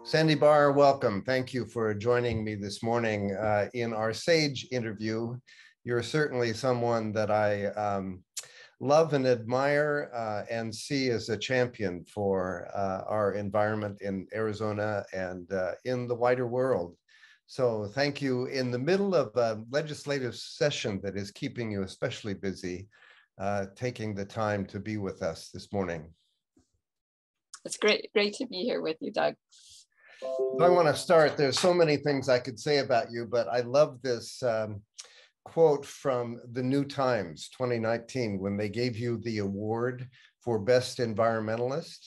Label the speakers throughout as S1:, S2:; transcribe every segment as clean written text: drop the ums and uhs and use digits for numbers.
S1: Sandy Bahr, welcome. Thank you for joining me this morning in our S.A.G.E interview. You're certainly someone that I love and admire and see as a champion for our environment in Arizona and in the wider world. So thank you. In the middle of a legislative session that is keeping you especially busy, taking the time to be with us this morning.
S2: It's great to be here with you, Doug.
S1: So I want to start. There's so many things I could say about you, but I love this quote from the New Times 2019 when they gave you the award for Best Environmentalist.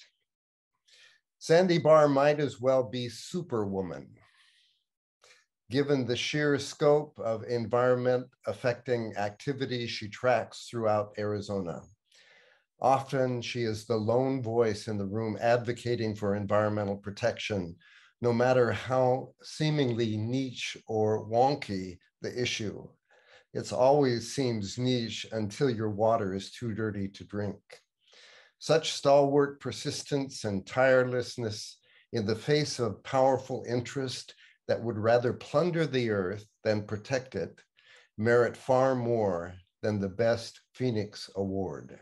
S1: Sandy Bahr might as well be Superwoman, given the sheer scope of environment affecting activities she tracks throughout Arizona. Often she is the lone voice in the room advocating for environmental protection, no matter how seemingly niche or wonky the issue. It always seems niche until your water is too dirty to drink. Such stalwart persistence and tirelessness in the face of powerful interest that would rather plunder the earth than protect it merit far more than the best Phoenix Award.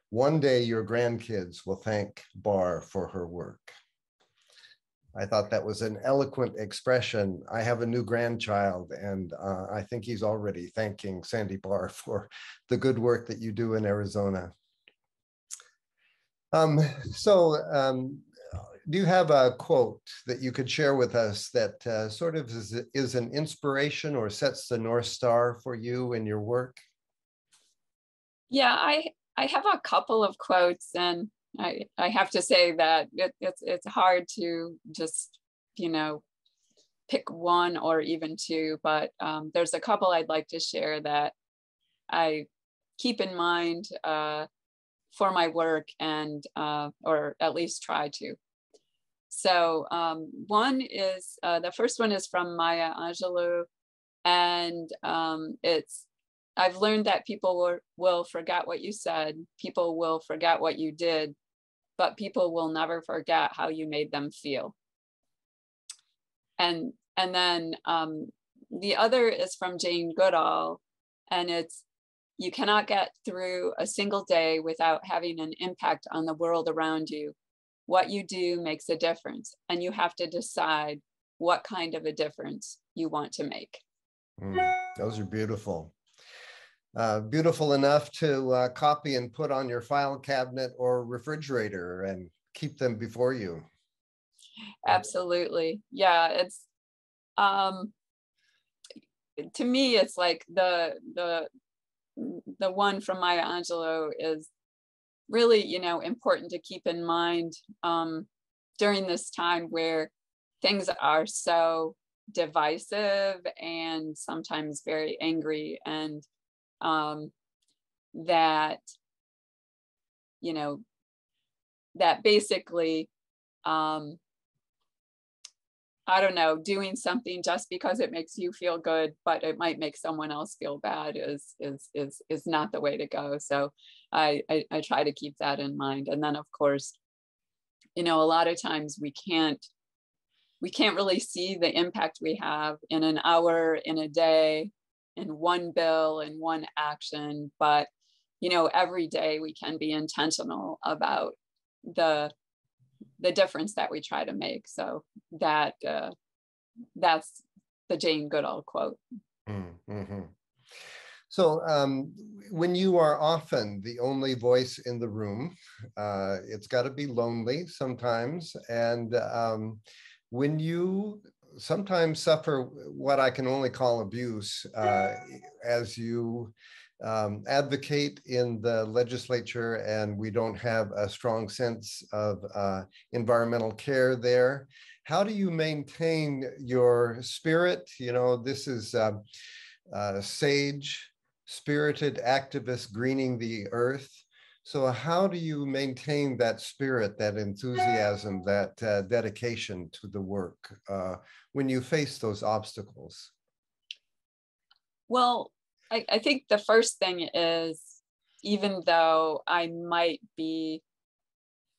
S1: One day your grandkids will thank Bahr for her work. I thought that was an eloquent expression. I have a new grandchild, and I think he's already thanking Sandy Bahr for the good work that you do in Arizona. Do you have a quote that you could share with us that sort of is an inspiration or sets the North Star for you in your work?
S2: Yeah, I have a couple of quotes, and I have to say that it's hard to just, pick one or even two, but there's a couple I'd like to share that I keep in mind for my work and, or at least try to. So one is, the first one is from Maya Angelou, and I've learned that people will forget what you said, people will forget what you did, but people will never forget how you made them feel. And then the other is from Jane Goodall, and it's, you cannot get through a single day without having an impact on the world around you. What you do makes a difference, and you have to decide what kind of a difference you want to make.
S1: Those are beautiful. Beautiful enough to copy and put on your file cabinet or refrigerator and keep them before you.
S2: Absolutely. Yeah, it's to me, it's like the one from Maya Angelou is really, important to keep in mind during this time where things are so divisive and sometimes very angry, and that, that basically, I don't know, doing something just because it makes you feel good, but it might make someone else feel bad is not the way to go. So I try to keep that in mind. And then of course, a lot of times we can't really see the impact we have in an hour, in a day, in one bill, in one action, but every day we can be intentional about the difference that we try to make. So that's the Jane Goodall quote.
S1: Mm-hmm. So when you are often the only voice in the room, it's got to be lonely sometimes, and when you sometimes suffer what I can only call abuse as you advocate in the legislature, and we don't have a strong sense of environmental care there. How do you maintain your spirit? This is S.A.G.E, spirited activists greening the earth. So how do you maintain that spirit, that enthusiasm, that dedication to the work when you face those obstacles?
S2: Well, I think the first thing is, even though I might be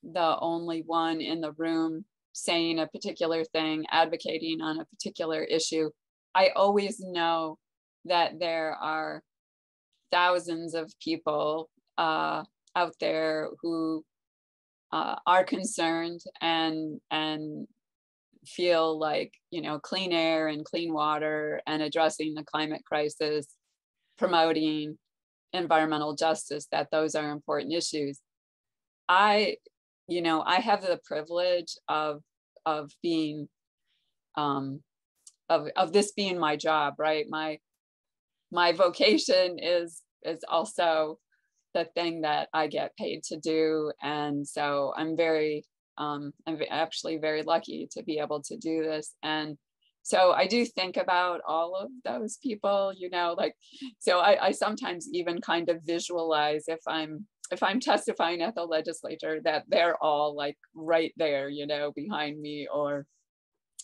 S2: the only one in the room saying a particular thing, advocating on a particular issue, I always know that there are thousands of people out there who are concerned and feel like, you know, clean air and clean water and addressing the climate crisis, promoting environmental justice, that those are important issues. I have the privilege of being of this being my job, right? My vocation is also the thing that I get paid to do, and so I'm actually very lucky to be able to do this. And so I do think about all of those people, you know, like, so I sometimes even kind of visualize if I'm testifying at the legislature that they're all like right there, you know, behind me or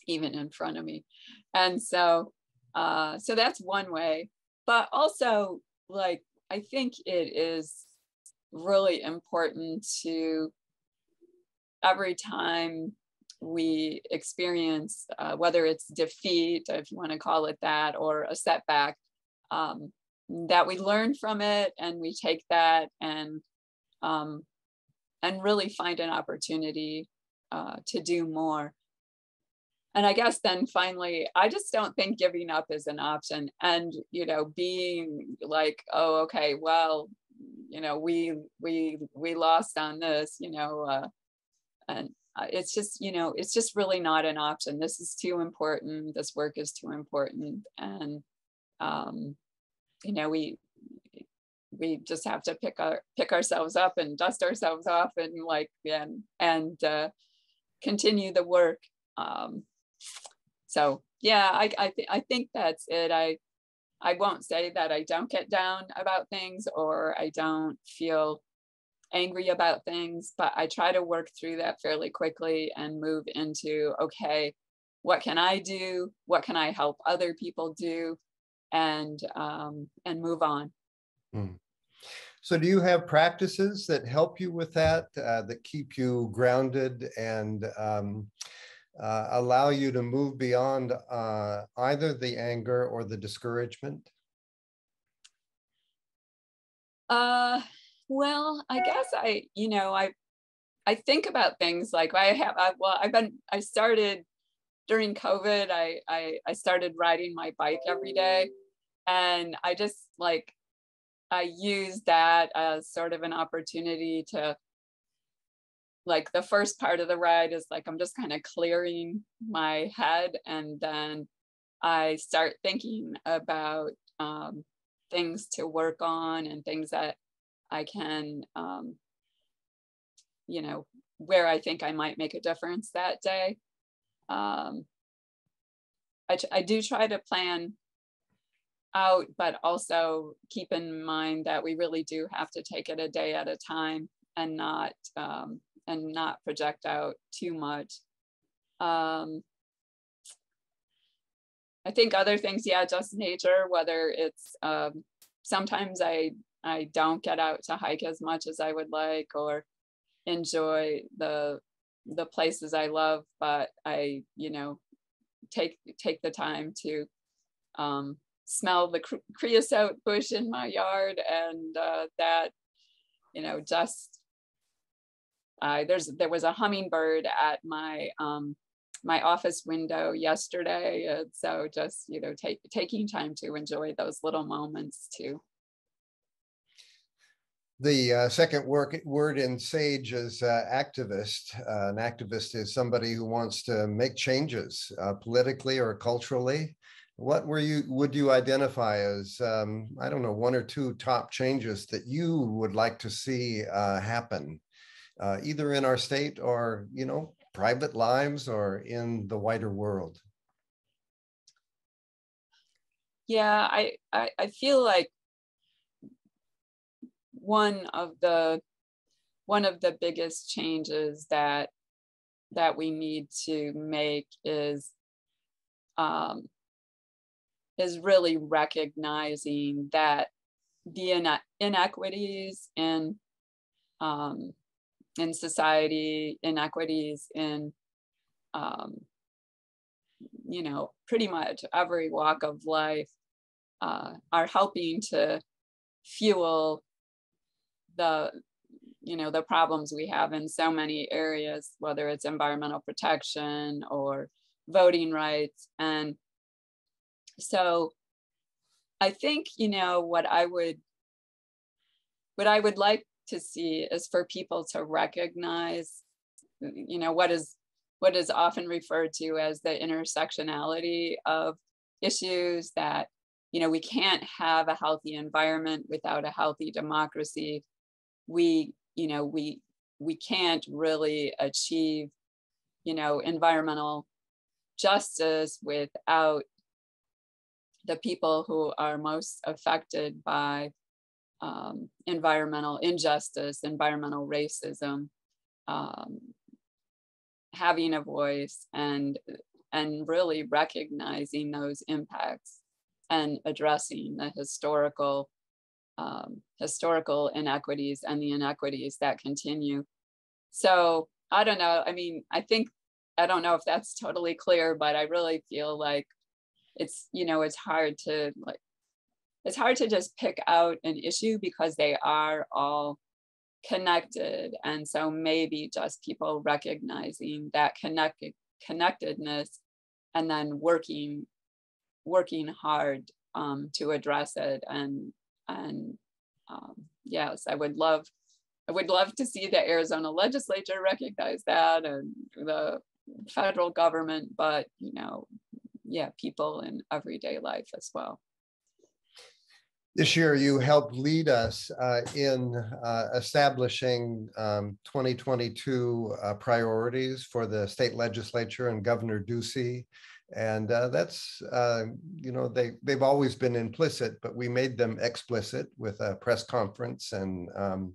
S2: even in front of me. And so that's one way. But also, like, I think it is really important to, every time we experience, whether it's defeat, if you want to call it that, or a setback, that we learn from it and we take that and really find an opportunity to do more. And I guess then finally, I just don't think giving up is an option. And, you know, being like, oh, okay, well, you know, we lost on this, you know, and it's just, you know, it's just really not an option. This is too important. This work is too important. And, you know, we just have to pick ourselves up and dust ourselves off and like, and continue the work. So yeah, I think that's it. I won't say that I don't get down about things or I don't feel angry about things, but I try to work through that fairly quickly and move into, okay, what can I do? What can I help other people do? And move on.
S1: Mm. So do you have practices that help you with that, that keep you grounded and allow you to move beyond either the anger or the discouragement?
S2: Well, I guess I think about things like I started during COVID, I started riding my bike every day, and I just like, I used that as sort of an opportunity to, like, the first part of the ride is like, I'm just kind of clearing my head, and then I start thinking about things to work on and things that I can, you know, where I think I might make a difference that day. I do try to plan out, but also keep in mind that we really do have to take it a day at a time and not project out too much. I think other things, yeah, just nature, whether it's, sometimes I don't get out to hike as much as I would like or enjoy the places I love, but I, you know, take the time to smell the creosote bush in my yard, and that, you know, just there was a hummingbird at my my office window yesterday, and so just, you know, taking time to enjoy those little moments too.
S1: The second word in SAGE is activist. An activist is somebody who wants to make changes politically or culturally. What would you identify as, I don't know, one or two top changes that you would like to see happen, either in our state or, you know, private lives or in the wider world?
S2: Yeah, I feel like one of the biggest changes that we need to make is really recognizing that the inequities in society, inequities in you know, pretty much every walk of life are helping to fuel the, you know, the problems we have in so many areas, whether it's environmental protection or voting rights. And so I think, you know, what I would like to see is for people to recognize, you know, what is often referred to as the intersectionality of issues, that, you know, we can't have a healthy environment without a healthy democracy. We can't really achieve, you know, environmental justice without the people who are most affected by environmental injustice, environmental racism, having a voice and really recognizing those impacts and addressing the historical inequities and the inequities that continue. So I don't know. I mean, I don't know if that's totally clear, but I really feel like it's, you know, it's hard to just pick out an issue because they are all connected. And so maybe just people recognizing that connectedness and then working hard to address it. And yes, I would love to see the Arizona legislature recognize that, and the federal government, but, you know, yeah, people in everyday life as well.
S1: This year, you helped lead us in establishing 2022 priorities for the state legislature and Governor Ducey. And that's, you know, they've always been implicit, but we made them explicit with a press conference. And do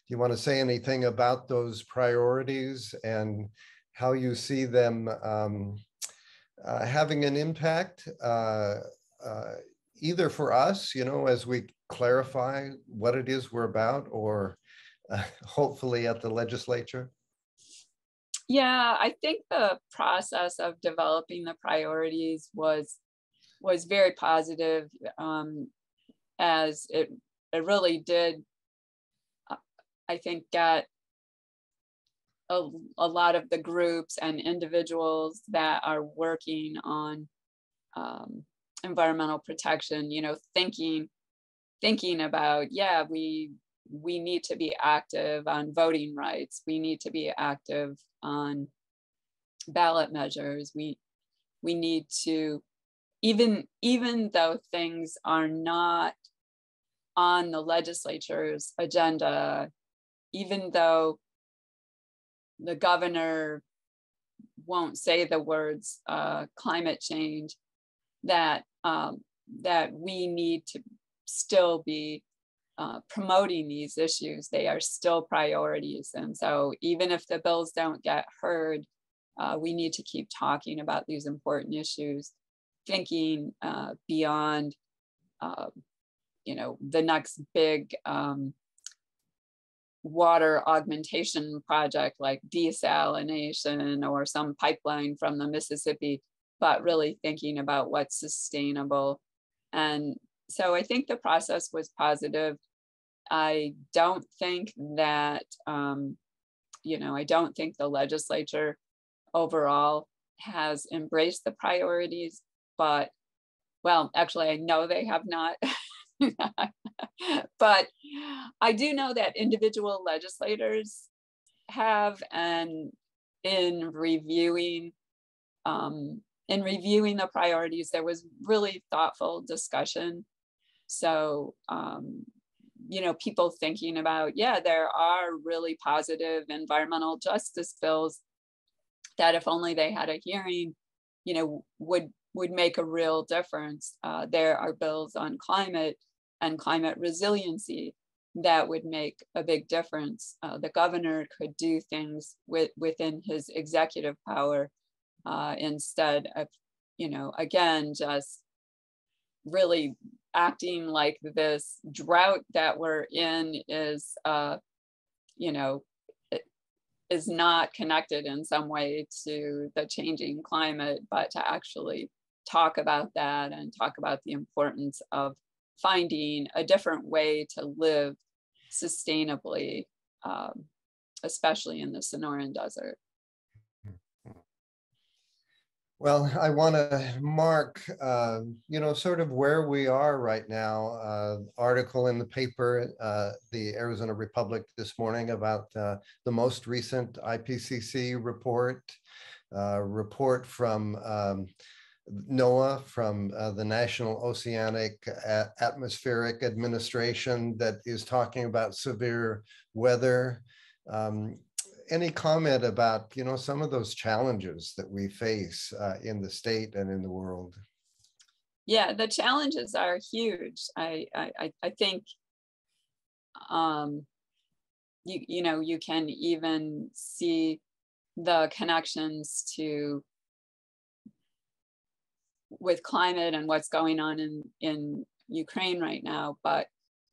S1: you want to say anything about those priorities and how you see them having an impact, either for us, you know, as we clarify what it is we're about, or hopefully at the legislature?
S2: Yeah, I think the process of developing the priorities was very positive, as it really did, I think, get a lot of the groups and individuals that are working on environmental protection, you know, thinking about, yeah, we need to be active on voting rights. We need to be active on ballot measures. We need to, even though things are not on the legislature's agenda, even though the governor won't say the words climate change, that we need to still be promoting these issues. They are still priorities. And so even if the bills don't get heard, we need to keep talking about these important issues, thinking beyond, you know, the next big water augmentation project like desalination or some pipeline from the Mississippi, but really thinking about what's sustainable. And so I think the process was positive. I don't think that, you know, I don't think the legislature overall has embraced the priorities, but, well, actually, I know they have not. But I do know that individual legislators have, and in reviewing the priorities, there was really thoughtful discussion. So, you know, people thinking about, yeah, there are really positive environmental justice bills that if only they had a hearing, you know, would make a real difference. There are bills on climate and climate resiliency that would make a big difference. The governor could do things within his executive power instead of, you know, again, just really acting like this drought that we're in is, you know, is not connected in some way to the changing climate, but to actually talk about that and talk about the importance of finding a different way to live sustainably, especially in the Sonoran Desert.
S1: Well, I want to mark, sort of where we are right now. Article in the paper, the Arizona Republic this morning about the most recent IPCC report, report from NOAA, from the National Oceanic Atmospheric Administration, that is talking about severe weather. Any comment about, some of those challenges that we face in the state and in the world?
S2: Yeah, the challenges are huge. I think, you can even see the connections with climate and what's going on in Ukraine right now. But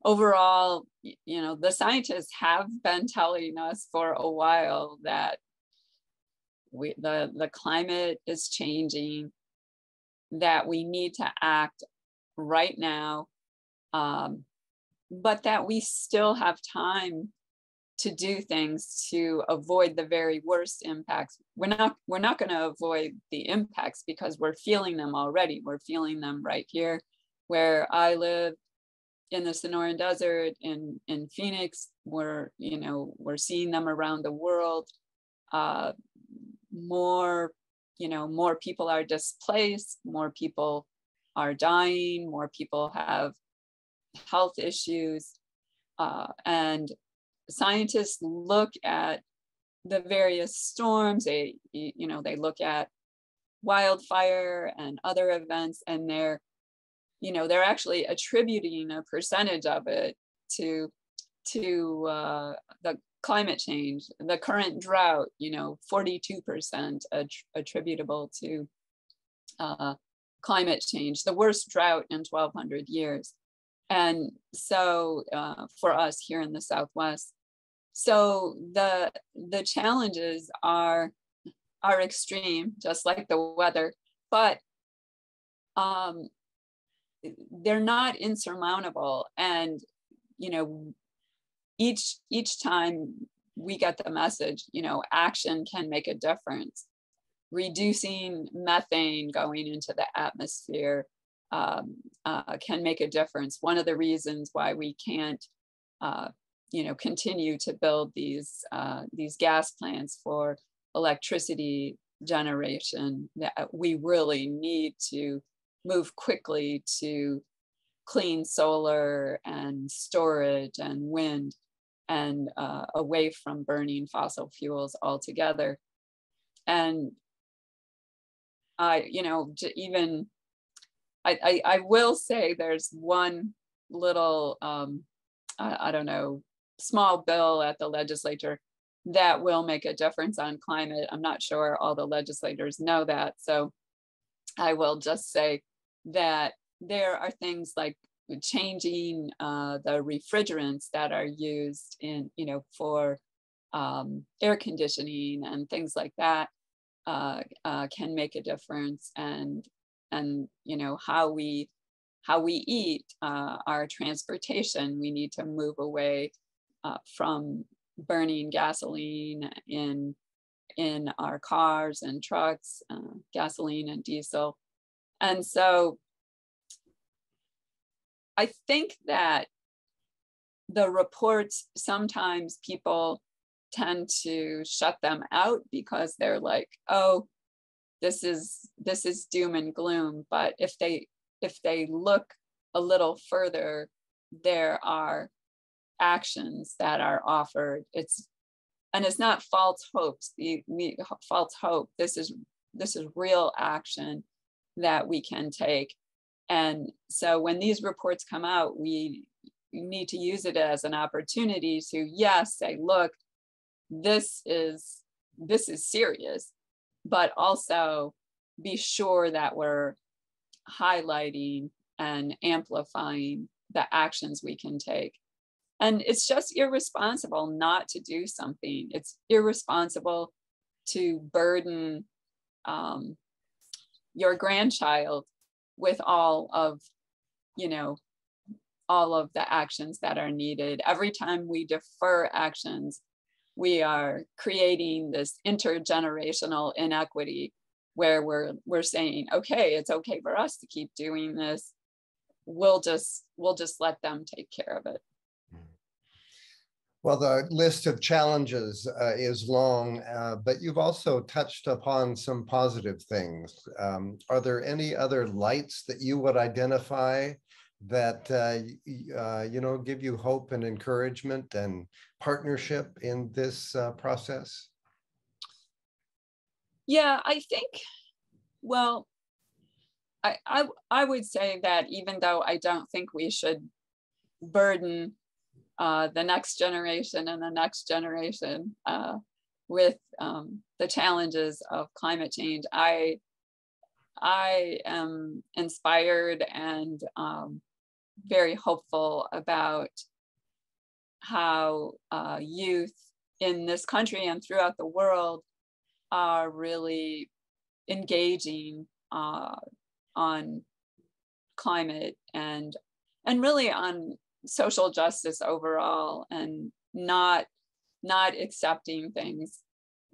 S2: overall, the scientists have been telling us for a while that the climate is changing, that we need to act right now, but that we still have time to do things to avoid the very worst impacts. We're not going to avoid the impacts because we're feeling them already. We're feeling them right here where I live in the Sonoran Desert, in Phoenix. We're seeing them around the world. More people are displaced, more people are dying, more people have health issues, and scientists look at the various storms. They look at wildfire and other events, and they're actually attributing a percentage of it to the climate change. The current drought, 42% attributable to climate change, the worst drought in 1,200 years. And so for us here in the Southwest, so the challenges are extreme, just like the weather, but they're not insurmountable. And each time we get the message, action can make a difference. Reducing methane going into the atmosphere can make a difference. One of the reasons why we can't, continue to build these gas plants for electricity generation, that we really need to move quickly to clean solar and storage and wind, and away from burning fossil fuels altogether. And I will say there's one little, small bill at the legislature that will make a difference on climate. I'm not sure all the legislators know that. So I will just say that there are things like changing the refrigerants that are used in, for air conditioning and things like that can make a difference. And how we eat, our transportation, we need to move away from burning gasoline in our cars and trucks, gasoline and diesel. And so I think that the reports, sometimes people tend to shut them out because they're like, oh, this is doom and gloom. But if they look a little further, there are actions that are offered. It's not false hopes. False hope. This is real action that we can take. And so when these reports come out, we need to use it as an opportunity to, yes, say, look, this is serious, but also be sure that we're highlighting and amplifying the actions we can take. And it's just irresponsible not to do something. It's irresponsible to burden your grandchild with all of, you know, all of the actions that are needed. Every time we defer actions, we are creating this intergenerational inequity where we're saying, okay, it's okay for us to keep doing this. We'll just let them take care of it.
S1: Well, the list of challenges is long, but you've also touched upon some positive things. Are there any other lights that you would identify that, you know, give you hope and encouragement and partnership in this process?
S2: Yeah, I think, well, I would say that even though I don't think we should burden the next generation and the next generation with the challenges of climate change, I am inspired and very hopeful about how youth in this country and throughout the world are really engaging on climate and really on social justice overall, and not accepting things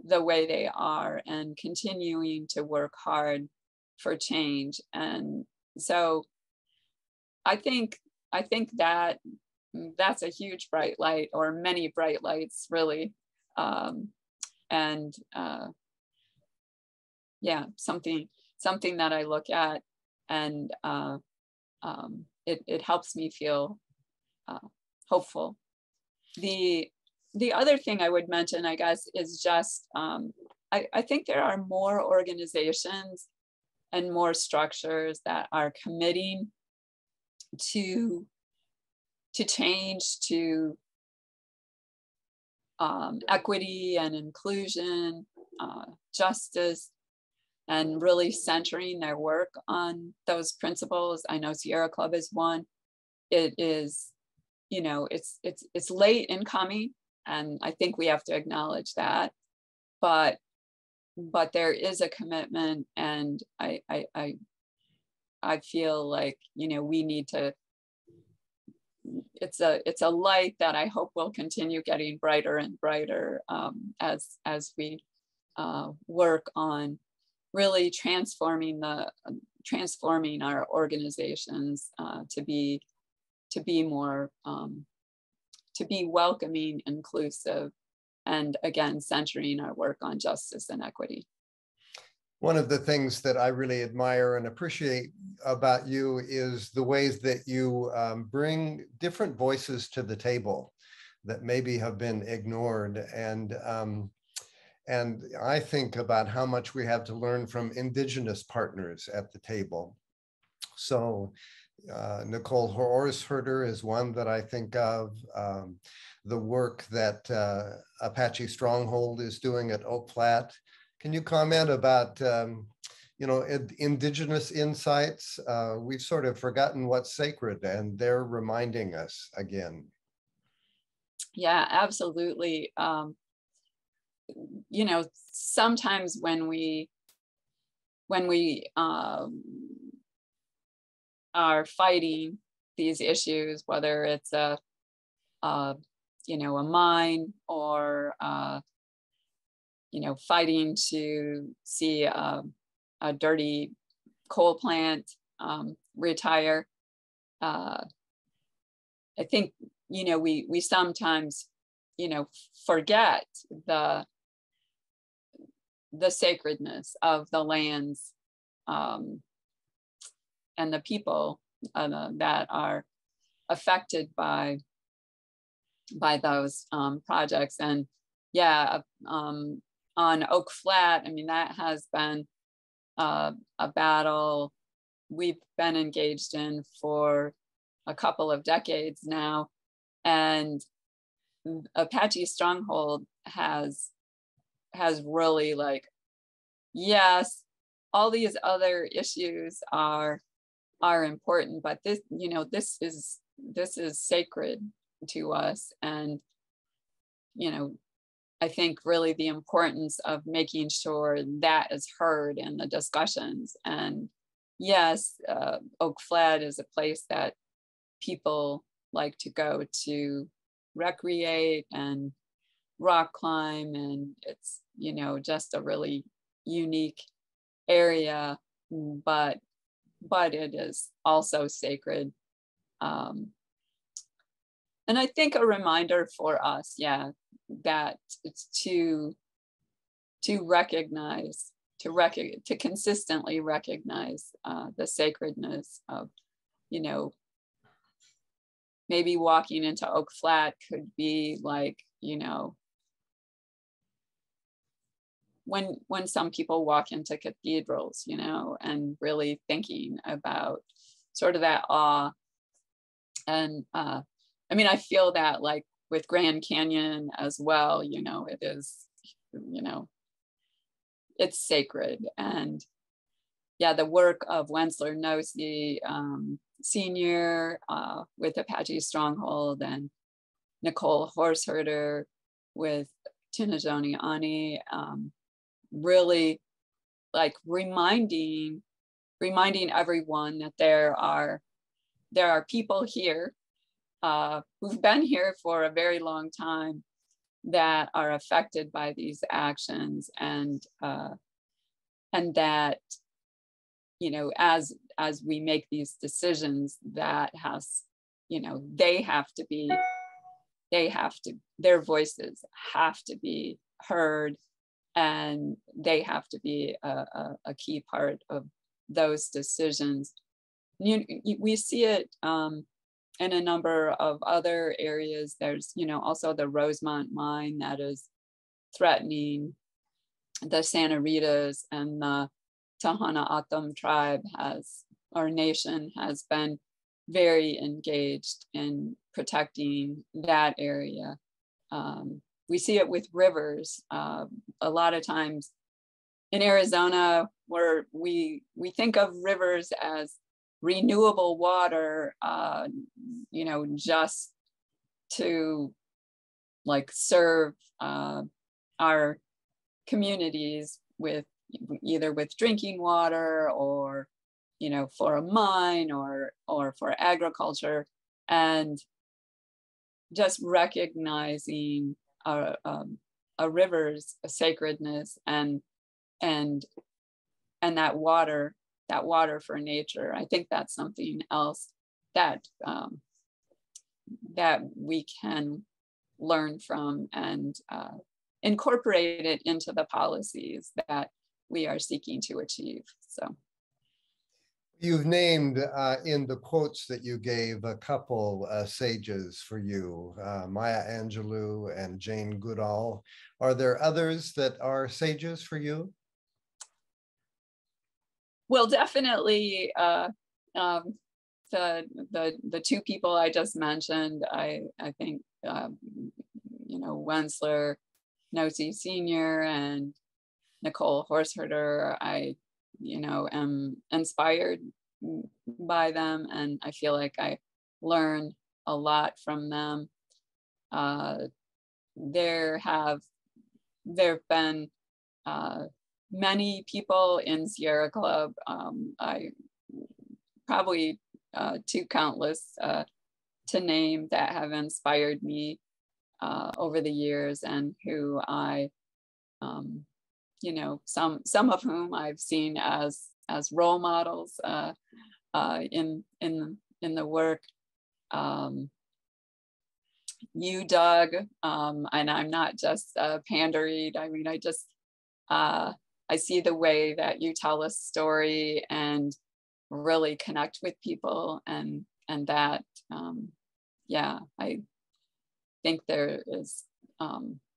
S2: the way they are and continuing to work hard for change. And so I think that that's a huge bright light, or many bright lights really, and yeah, something that I look at, and it helps me feel hopeful. The other thing I would mention, I guess, is just I think there are more organizations and more structures that are committing to change, to equity and inclusion, justice, and really centering their work on those principles. I know Sierra Club is one. It is, you know, it's late in coming, and I think we have to acknowledge that. But there is a commitment, and I feel like, you know, we need to. It's a light that I hope will continue getting brighter and brighter as we work on really transforming our organizations to be more to be welcoming, inclusive, and again centering our work on justice and equity.
S1: One of the things that I really admire and appreciate about you is the ways that you bring different voices to the table that maybe have been ignored. And I think about how much we have to learn from Indigenous partners at the table. So Nicole Horsherder is one that I think of. The work that Apache Stronghold is doing at Oak Flat. Can you comment about, you know, Indigenous insights? We've sort of forgotten what's sacred, and they're reminding us again.
S2: Yeah, absolutely. You know, sometimes when we are fighting these issues, whether it's you know, a mine, or you know, fighting to see a dirty coal plant retire, I think, you know, we sometimes, you know, forget the sacredness of the lands and the people that are affected by those projects. And yeah, on Oak Flat, I mean, that has been a battle we've been engaged in for a couple of decades now. And Apache Stronghold has really, like, yes, all these other issues are important, but this, you know, this is sacred. to us. And, you know, I think really the importance of making sure that is heard in the discussions. And yes, Oak Flat is a place that people like to go to recreate and rock climb, and it's, you know, just a really unique area, but it is also sacred. And I think a reminder for us, yeah, that it's to recognize, to consistently recognize the sacredness of, you know, maybe walking into Oak Flat could be like, you know, when some people walk into cathedrals, you know, and really thinking about sort of that awe. And I mean, I feel that like with Grand Canyon as well, you know, it is, you know, it's sacred. And yeah, the work of Wentzler Nosey Sr. With Apache Stronghold, and Nicole Horseherder with Tinajoni Ani, really like reminding everyone that there are people here who've been here for a very long time that are affected by these actions, and that, you know, as we make these decisions, that has, you know, their voices have to be heard, and they have to be a key part of those decisions. We see it in a number of other areas. There's, you know, also the Rosemont mine that is threatening the Santa Ritas, and the Tohono O'odham tribe our nation has been very engaged in protecting that area. We see it with rivers. A lot of times in Arizona, where we think of rivers as renewable water, you know, just to like serve our communities with either with drinking water, or, you know, for a mine, or for agriculture, and just recognizing a river's sacredness, and that water for nature. I think that's something else that that we can learn from, and incorporate it into the policies that we are seeking to achieve. So
S1: you've named in the quotes that you gave a couple sages for you, Maya Angelou and Jane Goodall. Are there others that are sages for you?
S2: Well, definitely the two people I just mentioned. I think you know, Wentzler Nosey Sr. and Nicole Horseherder, I, you know, am inspired by them, and I feel like I learn a lot from them. There have been many people in Sierra Club, I probably too countless to name, that have inspired me over the years, and who I, you know, some of whom I've seen as role models in the work. You, Doug, and I'm not just pandering. I mean, I see the way that you tell a story and really connect with people, and that, yeah, I think there is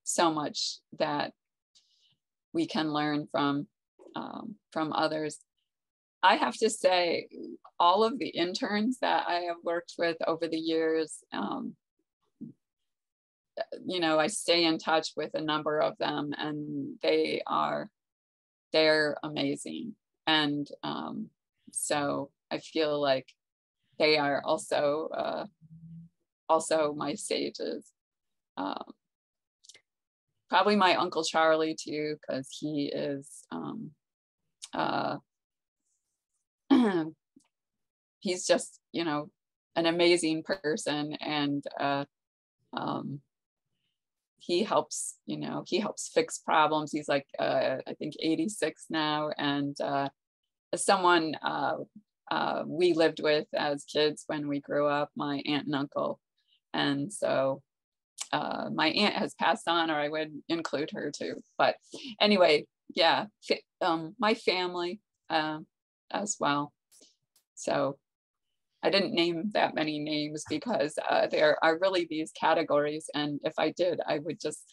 S2: so much that we can learn from others. I have to say, all of the interns that I have worked with over the years, you know, I stay in touch with a number of them, and they're amazing. And so I feel like they are also also my sages. Probably my Uncle Charlie too, because he is, he's just, you know, an amazing person, and he helps, you know, he helps fix problems. He's like, I think 86 now, and as someone we lived with as kids when we grew up, my aunt and uncle, and so my aunt has passed on, or I would include her too. But anyway, yeah, my family as well. So I didn't name that many names because there are really these categories. And if I did, I would just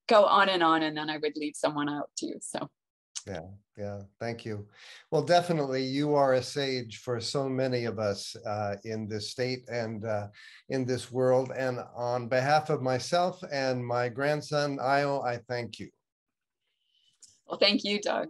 S2: go on, and then I would leave someone out too. So.
S1: Yeah, thank you. Well, definitely, you are a sage for so many of us in this state and in this world. And on behalf of myself and my grandson, Io, I thank you.
S2: Well, thank you, Doug.